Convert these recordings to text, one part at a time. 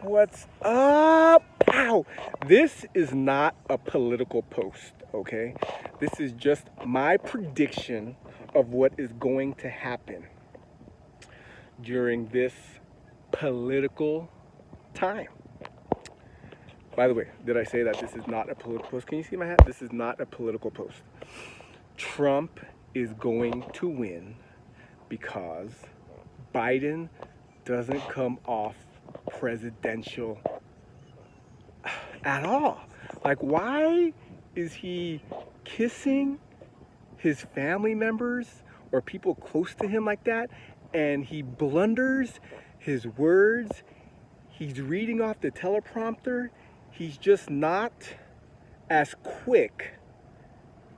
What's up? Ow! This is not a political post, okay? This is just my prediction of what is going to happen during this political time. By the way, did I say that this is not a political post? Can you see my hat? This is not a political post. Trump is going to win because Biden doesn't come off presidential at all. Like, why is he kissing his family members or people close to him like that? And he blunders his words. He's reading off the teleprompter. He's just not as quick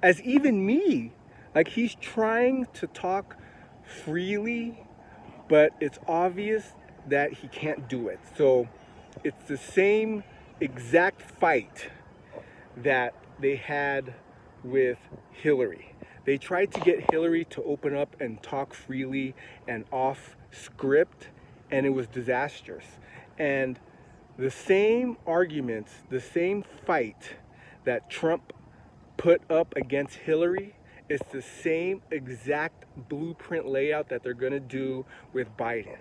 as even me. Like, he's trying to talk freely, but it's obvious that he can't do it. So it's the same exact fight that they had with Hillary. They tried to get Hillary to open up and talk freely and off script, and it was disastrous. And the same arguments, the same fight that Trump put up against Hillary, it's the same exact blueprint layout that they're going to do with Biden.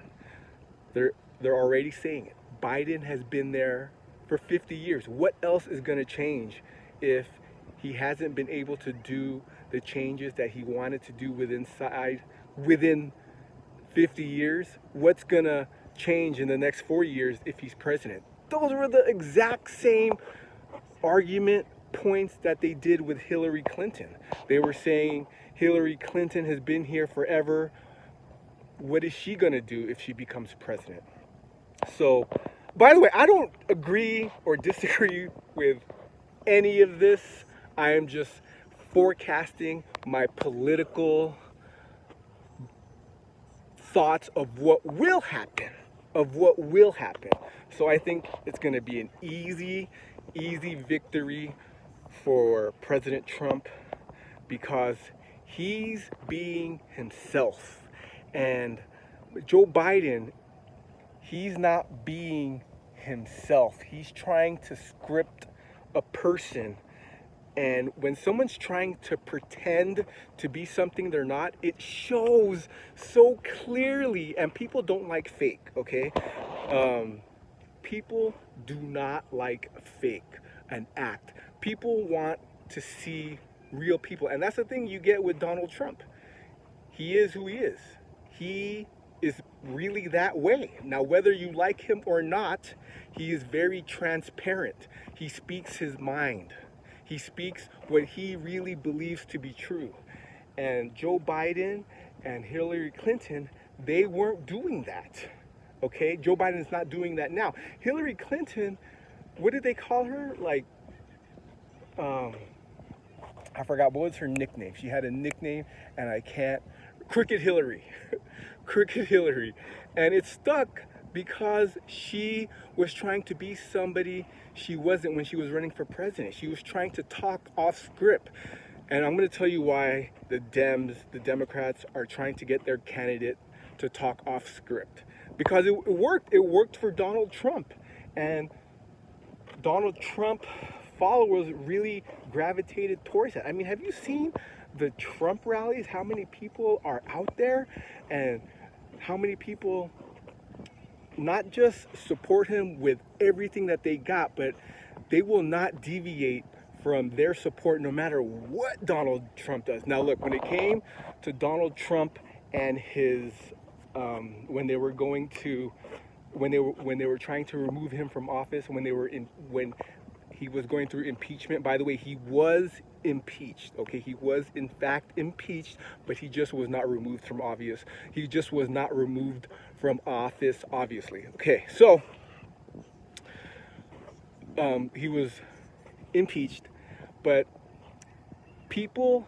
They're already saying it. Biden has been there for 50 years. What else is going to change if he hasn't been able to do the changes that he wanted to do within 50 years? What's going to change in the next 4 years if he's president? Those were the exact same argument points that they did with Hillary Clinton. They were saying Hillary Clinton has been here forever. What is she going to do if she becomes president? So, by the way, I don't agree or disagree with any of this. I am just forecasting my political thoughts of what will happen. So I think it's going to be an easy victory for President Trump because he's being himself. And Joe Biden, he's not being himself. He's trying to script a person. And when someone's trying to pretend to be something they're not, it shows so clearly. And people don't like fake, okay? People do not like fake and act. People want to see real people. And that's the thing you get with Donald Trump. He is who he is. He is really that way. Now, whether you like him or not, he is very transparent. He speaks his mind. He speaks what he really believes to be true. And Joe Biden and Hillary Clinton, they weren't doing that. Okay? Joe Biden is not doing that now. Hillary Clinton, what did they call her? Like, I forgot, what was her nickname? She had a nickname, and I can't. Crooked Hillary. Crooked Hillary. And it stuck because she was trying to be somebody she wasn't when she was running for president. She was trying to talk off script. And I'm going to tell you why the Democrats are trying to get their candidate to talk off script. Because it worked. It worked for Donald Trump. And Donald Trump followers really gravitated towards that. I mean, have you seen the Trump rallies? How many people are out there? And how many people not just support him with everything that they got, but they will not deviate from their support no matter what Donald Trump does. Now look, when it came to Donald Trump and his when they were trying to remove him from office, when he was going through impeachment. By the way, he was impeached. Okay, he was in fact impeached, but he just was not removed from office. He just was not removed from office, obviously. Okay, so he was impeached, but people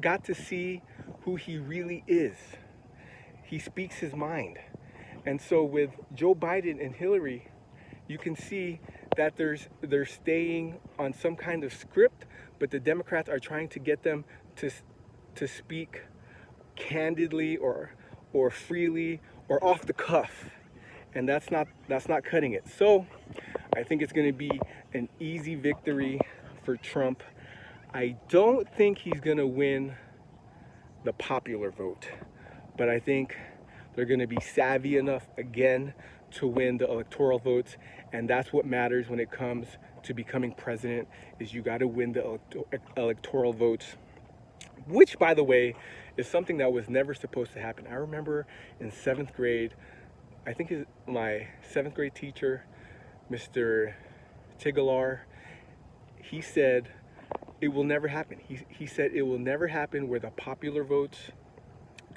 got to see who he really is. He speaks his mind. And so with Joe Biden and Hillary, you can see that they're staying on some kind of script, but the Democrats are trying to get them to speak candidly or freely or off the cuff. and that's not cutting it. So I think it's going to be an easy victory for Trump. I don't think he's going to win the popular vote, but I think they're going to be savvy enough again to win the electoral votes, and that's what matters when it comes to becoming president, is you got to win the electoral votes, which, by the way, is something that was never supposed to happen. I remember in 7th grade, I think my 7th grade teacher, Mr. Tigalar, he said it will never happen. He said it will never happen where the popular votes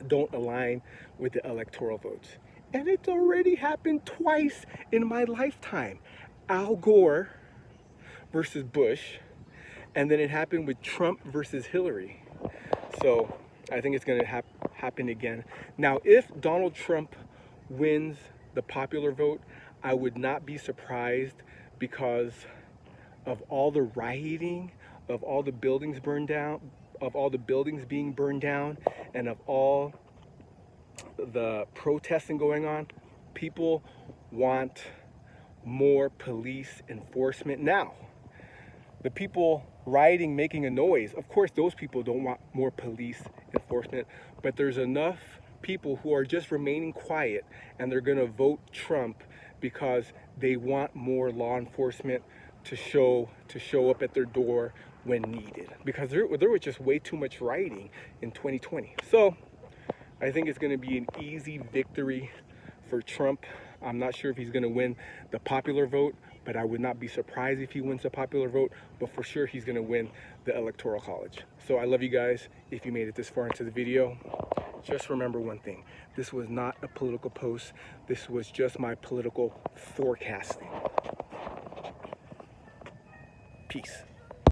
don't align with the electoral votes. And it's already happened twice in my lifetime. Al Gore versus Bush, and then it happened with Trump versus Hillary. So I think it's going to happen again. Now, if Donald Trump wins the popular vote, I would not be surprised, because of all the rioting, of all the buildings burned down, of all the buildings being burned down, and of all the protesting going on. People want more police enforcement. Now, the people rioting, making a noise, of course those people don't want more police enforcement, but there's enough people who are just remaining quiet, and they're going to vote Trump because they want more law enforcement to show up at their door when needed, because there was just way too much rioting in 2020. So I think it's going to be an easy victory for Trump. I'm not sure if he's going to win the popular vote, but I would not be surprised if he wins the popular vote. But for sure, he's going to win the Electoral College. So I love you guys. If you made it this far into the video, just remember one thing. This was not a political post. This was just my political forecasting. Peace.